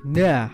Nah,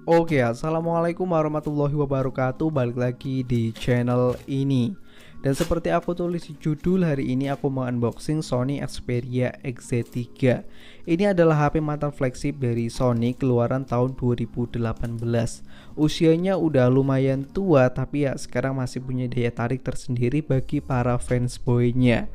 oke, assalamualaikum warahmatullahi wabarakatuh. Balik lagi di channel ini. Dan seperti aku tulis di judul, hari ini aku mau unboxing Sony Xperia XZ3. Ini adalah HP mantan flagship dari Sony keluaran tahun 2018. Usianya udah lumayan tua, tapi ya sekarang masih punya daya tarik tersendiri bagi para fans boynya.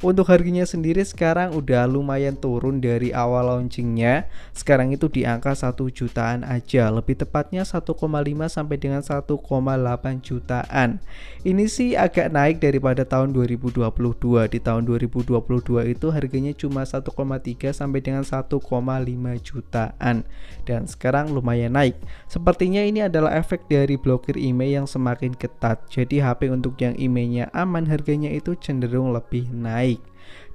Untuk harganya sendiri sekarang udah lumayan turun dari awal launchingnya. Sekarang itu di angka 1 jutaan aja, lebih tepatnya 1,5 sampai dengan 1,8 jutaan. Ini sih agak naik daripada tahun 2022. Di tahun 2022 itu harganya cuma 1,3 sampai dengan 1,5 jutaan. Dan sekarang lumayan naik. Sepertinya ini adalah efek dari blokir IMEI yang semakin ketat. Jadi HP untuk yang IMEI-nya aman harganya itu cenderung lebih naik.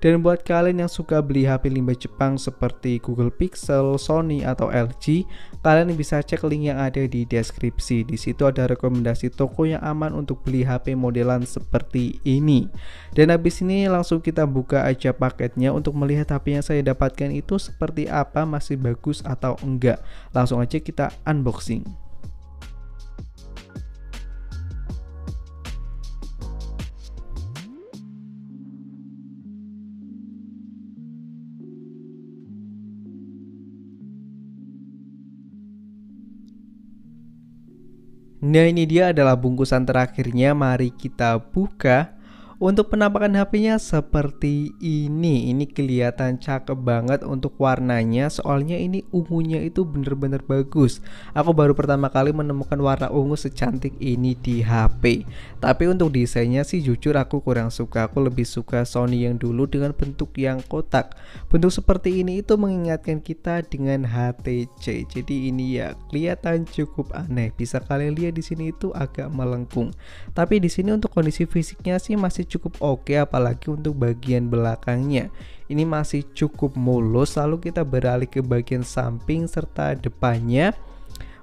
Dan buat kalian yang suka beli HP limbah Jepang seperti Google Pixel, Sony atau LG, kalian bisa cek link yang ada di deskripsi. Di situ ada rekomendasi toko yang aman untuk beli HP modelan seperti ini. Dan habis ini langsung kita buka aja paketnya untuk melihat HP yang saya dapatkan itu seperti apa, masih bagus atau enggak. Langsung aja kita unboxing. Nah, ini dia adalah bungkusan terakhirnya, mari kita buka. Untuk penampakan HP-nya seperti ini. Ini kelihatan cakep banget untuk warnanya, soalnya ini ungunya itu bener-bener bagus. Aku baru pertama kali menemukan warna ungu secantik ini di HP. Tapi untuk desainnya sih jujur aku kurang suka. Aku lebih suka Sony yang dulu dengan bentuk yang kotak. Bentuk seperti ini itu mengingatkan kita dengan HTC. Jadi ini ya kelihatan cukup aneh. Bisa kalian lihat di sini itu agak melengkung. Tapi di sini untuk kondisi fisiknya sih masih cukup oke, apalagi untuk bagian belakangnya. Ini masih cukup mulus. Lalu kita beralih ke bagian samping serta depannya.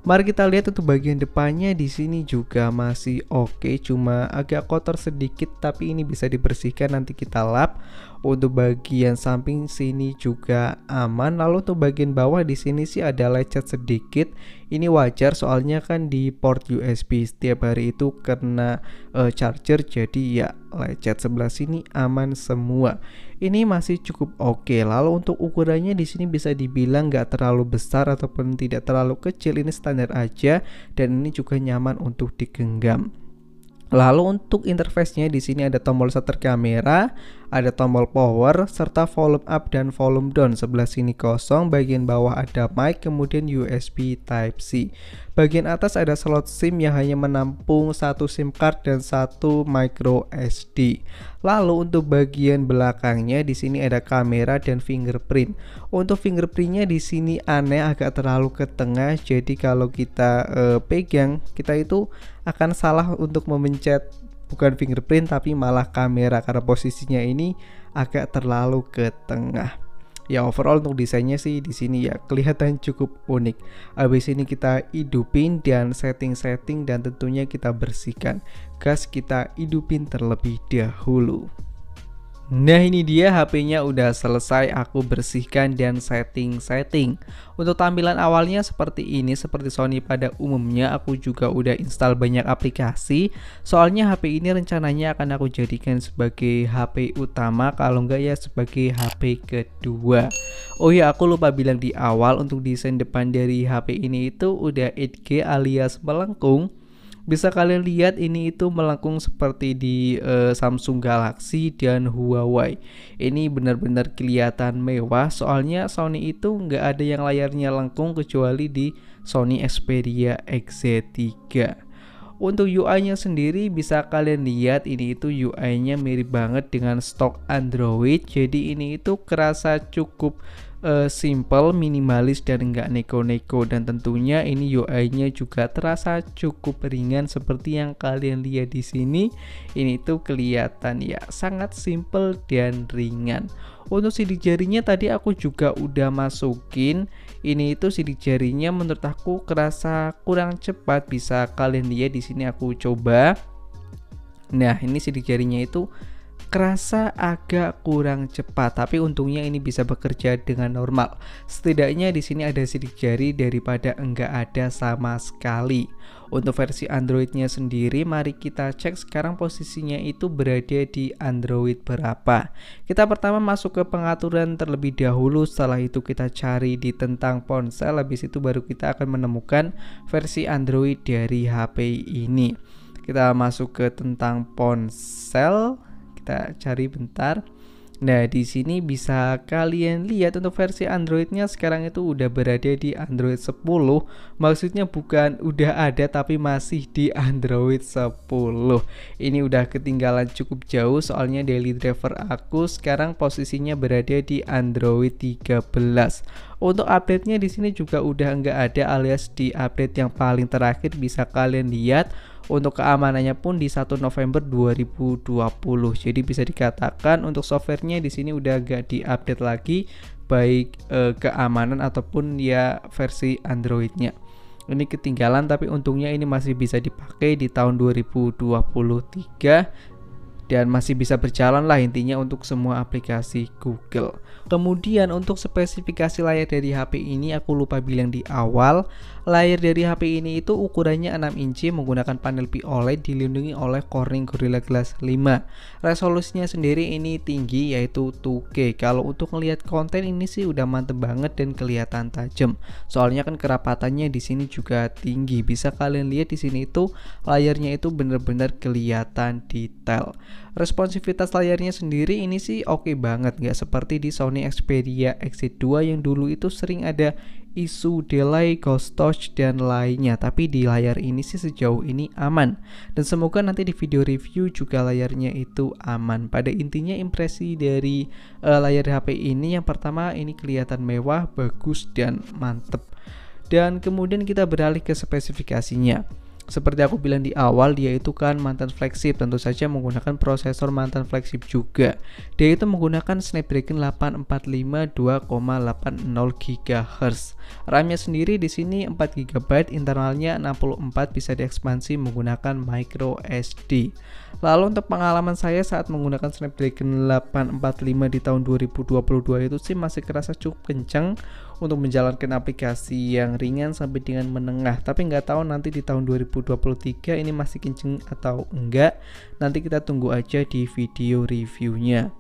Mari kita lihat untuk bagian depannya, di sini juga masih oke, cuma agak kotor sedikit, tapi ini bisa dibersihkan nanti kita lap. Untuk bagian samping sini juga aman. Lalu untuk bagian bawah di sini sih ada lecet sedikit. Ini wajar soalnya kan di port USB setiap hari itu kena charger, jadi ya lecet. Sebelah sini aman semua. Ini masih cukup oke. Lalu untuk ukurannya di sini bisa dibilang nggak terlalu besar ataupun tidak terlalu kecil. Ini standar aja dan ini juga nyaman untuk digenggam. Lalu untuk interface-nya di sini ada tombol shutter kamera, ada tombol power serta volume up dan volume down. Sebelah sini kosong, bagian bawah ada mic, kemudian USB Type-C. Bagian atas ada slot SIM yang hanya menampung satu SIM card dan satu micro SD. Lalu untuk bagian belakangnya di sini ada kamera dan fingerprint. Untuk fingerprintnya di sini aneh, agak terlalu ke tengah. Jadi kalau kita pegang, kita itu akan salah untuk memencet bukan fingerprint tapi malah kamera karena posisinya ini agak terlalu ke tengah. Ya overall untuk desainnya sih di sini ya kelihatan cukup unik. Habis ini kita hidupin dan setting-setting dan tentunya kita bersihkan. Gas kita hidupin terlebih dahulu. Nah, ini dia HP-nya udah selesai aku bersihkan dan setting-setting. Untuk tampilan awalnya seperti ini, seperti Sony pada umumnya. Aku juga udah install banyak aplikasi. Soalnya HP ini rencananya akan aku jadikan sebagai HP utama, kalau enggak ya sebagai HP kedua. Oh ya, aku lupa bilang di awal, untuk desain depan dari HP ini itu udah 8K alias melengkung. Bisa kalian lihat ini itu melengkung seperti di Samsung Galaxy dan Huawei. Ini benar-benar kelihatan mewah, soalnya Sony itu nggak ada yang layarnya lengkung kecuali di Sony Xperia XZ3. Untuk UI-nya sendiri bisa kalian lihat, ini itu UI-nya mirip banget dengan stok Android. Jadi ini itu kerasa cukup simple, minimalis dan enggak neko-neko, dan tentunya ini UI-nya juga terasa cukup ringan seperti yang kalian lihat di sini. Ini tuh kelihatan ya sangat simple dan ringan. Untuk sidik jarinya tadi aku juga udah masukin. Ini itu sidik jarinya menurut aku kerasa kurang cepat. Bisa kalian lihat di sini aku coba. Nah, ini sidik jarinya itu kerasa agak kurang cepat, tapi untungnya ini bisa bekerja dengan normal. Setidaknya di sini ada sidik jari daripada enggak ada sama sekali. Untuk versi Androidnya sendiri, mari kita cek sekarang posisinya itu berada di Android berapa. Kita pertama masuk ke pengaturan terlebih dahulu, setelah itu kita cari di tentang ponsel, habis itu baru kita akan menemukan versi Android dari HP ini. Kita masuk ke tentang ponsel, kita cari bentar. Nah, di sini bisa kalian lihat untuk versi Androidnya sekarang itu udah berada di Android 10. Maksudnya bukan udah ada, tapi masih di Android 10. Ini udah ketinggalan cukup jauh, soalnya daily driver aku sekarang posisinya berada di Android 13. Untuk update-nya di sini juga udah nggak ada, alias di update yang paling terakhir bisa kalian lihat. Untuk keamanannya pun di 1 November 2020. Jadi bisa dikatakan untuk softwarenya di sini udah gak diupdate lagi, baik keamanan ataupun ya versi Androidnya. Ini ketinggalan, tapi untungnya ini masih bisa dipakai di tahun 2023 dan masih bisa berjalan lah intinya untuk semua aplikasi Google. Kemudian untuk spesifikasi layar dari HP ini aku lupa bilang di awal. Layar dari HP ini itu ukurannya 6 inci menggunakan panel POLED dilindungi oleh Corning Gorilla Glass 5. Resolusinya sendiri ini tinggi yaitu 2K. Kalau untuk melihat konten ini sih udah mantep banget dan kelihatan tajam. Soalnya kan kerapatannya di sini juga tinggi. Bisa kalian lihat di sini itu layarnya itu bener-bener kelihatan detail. Responsivitas layarnya sendiri ini sih oke banget, nggak seperti di Sony Xperia XZ2 yang dulu itu sering ada isu delay, ghost touch dan lainnya. Tapi di layar ini sih sejauh ini aman, dan semoga nanti di video review juga layarnya itu aman. Pada intinya impresi dari layar HP ini yang pertama ini kelihatan mewah, bagus dan mantep. Dan kemudian kita beralih ke spesifikasinya. Seperti aku bilang di awal, dia itu kan mantan flagship, tentu saja menggunakan prosesor mantan flagship juga. Dia itu menggunakan Snapdragon 845 2,80 GHz. RAM-nya sendiri di sini 4 GB, internalnya 64, bisa diekspansi menggunakan micro SD. Lalu untuk pengalaman saya saat menggunakan Snapdragon 845 di tahun 2022 itu sih masih kerasa cukup kencang untuk menjalankan aplikasi yang ringan sampai dengan menengah. Tapi nggak tahu nanti di tahun 2023 ini masih kenceng atau enggak. Nanti kita tunggu aja di video reviewnya.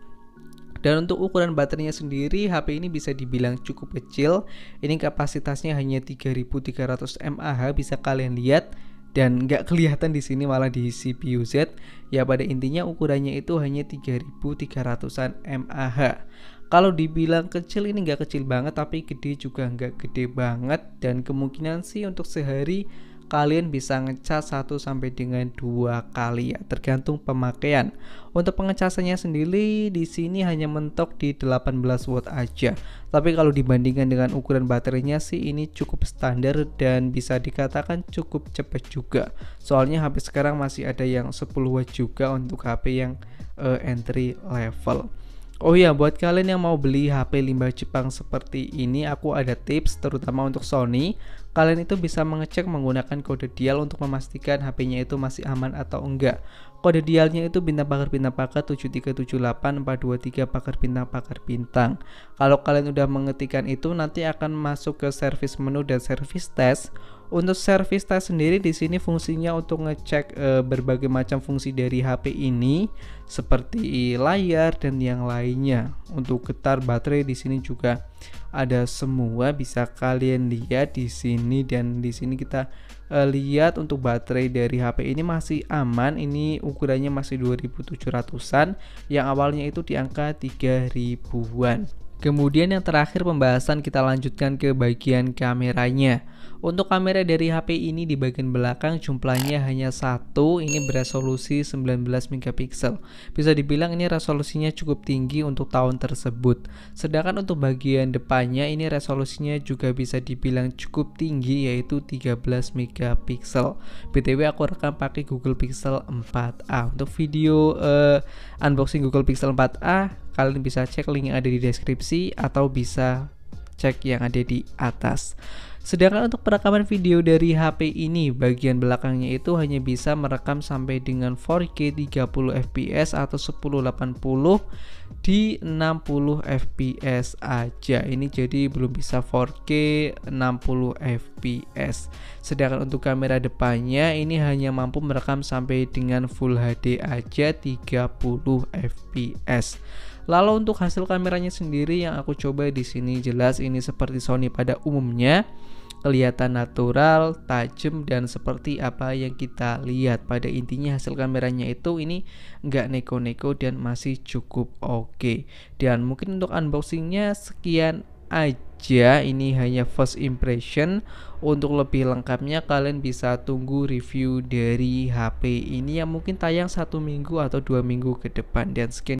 Dan untuk ukuran baterainya sendiri, HP ini bisa dibilang cukup kecil. Ini kapasitasnya hanya 3300 mAh, bisa kalian lihat. Dan nggak kelihatan di sini, malah di CPU Z. Ya pada intinya ukurannya itu hanya 3300-an mAh. Kalau dibilang kecil, ini nggak kecil banget, tapi gede juga nggak gede banget. Dan kemungkinan sih untuk sehari kalian bisa ngecas 1 sampai dengan 2 kali ya, tergantung pemakaian. Untuk pengecasannya sendiri di sini hanya mentok di 18 watt aja. Tapi kalau dibandingkan dengan ukuran baterainya sih ini cukup standar dan bisa dikatakan cukup cepat juga. Soalnya HP sekarang masih ada yang 10 watt juga untuk HP yang entry level. Oh iya, buat kalian yang mau beli HP limbah Jepang seperti ini, aku ada tips terutama untuk Sony. Kalian itu bisa mengecek menggunakan kode dial untuk memastikan HP-nya itu masih aman atau enggak. Kode dialnya itu bintang pagar 7378423 pagar bintang. Kalau kalian udah mengetikkan itu, nanti akan masuk ke service menu dan service test. Untuk service test sendiri di sini fungsinya untuk ngecek berbagai macam fungsi dari HP ini seperti layar dan yang lainnya. Untuk getar baterai di sini juga ada semua, bisa kalian lihat di sini. Dan di sini kita lihat untuk baterai dari HP ini masih aman. Ini ukurannya masih 2700-an, yang awalnya itu di angka 3000-an. Kemudian yang terakhir pembahasan kita lanjutkan ke bagian kameranya. Untuk kamera dari HP ini di bagian belakang jumlahnya hanya 1, ini beresolusi 19 megapiksel. Bisa dibilang ini resolusinya cukup tinggi untuk tahun tersebut. Sedangkan untuk bagian depannya ini resolusinya juga bisa dibilang cukup tinggi, yaitu 13 megapiksel. BTW aku rekam pakai Google Pixel 4a. Untuk video unboxing Google Pixel 4a kalian bisa cek link yang ada di deskripsi atau bisa cek yang ada di atas. Sedangkan untuk perekaman video dari HP ini, bagian belakangnya itu hanya bisa merekam sampai dengan 4K 30 fps atau 1080 di 60 fps aja. Ini jadi belum bisa 4K 60 fps. Sedangkan untuk kamera depannya ini hanya mampu merekam sampai dengan Full HD aja 30 fps. Lalu untuk hasil kameranya sendiri yang aku coba di sini, jelas ini seperti Sony pada umumnya, kelihatan natural, tajam, dan seperti apa yang kita lihat. Pada intinya hasil kameranya itu ini nggak neko-neko dan masih cukup oke. Dan mungkin untuk unboxingnya sekian aja, ini hanya first impression. Untuk lebih lengkapnya kalian bisa tunggu review dari HP ini yang mungkin tayang 1 minggu atau 2 minggu ke depan. Dan sekian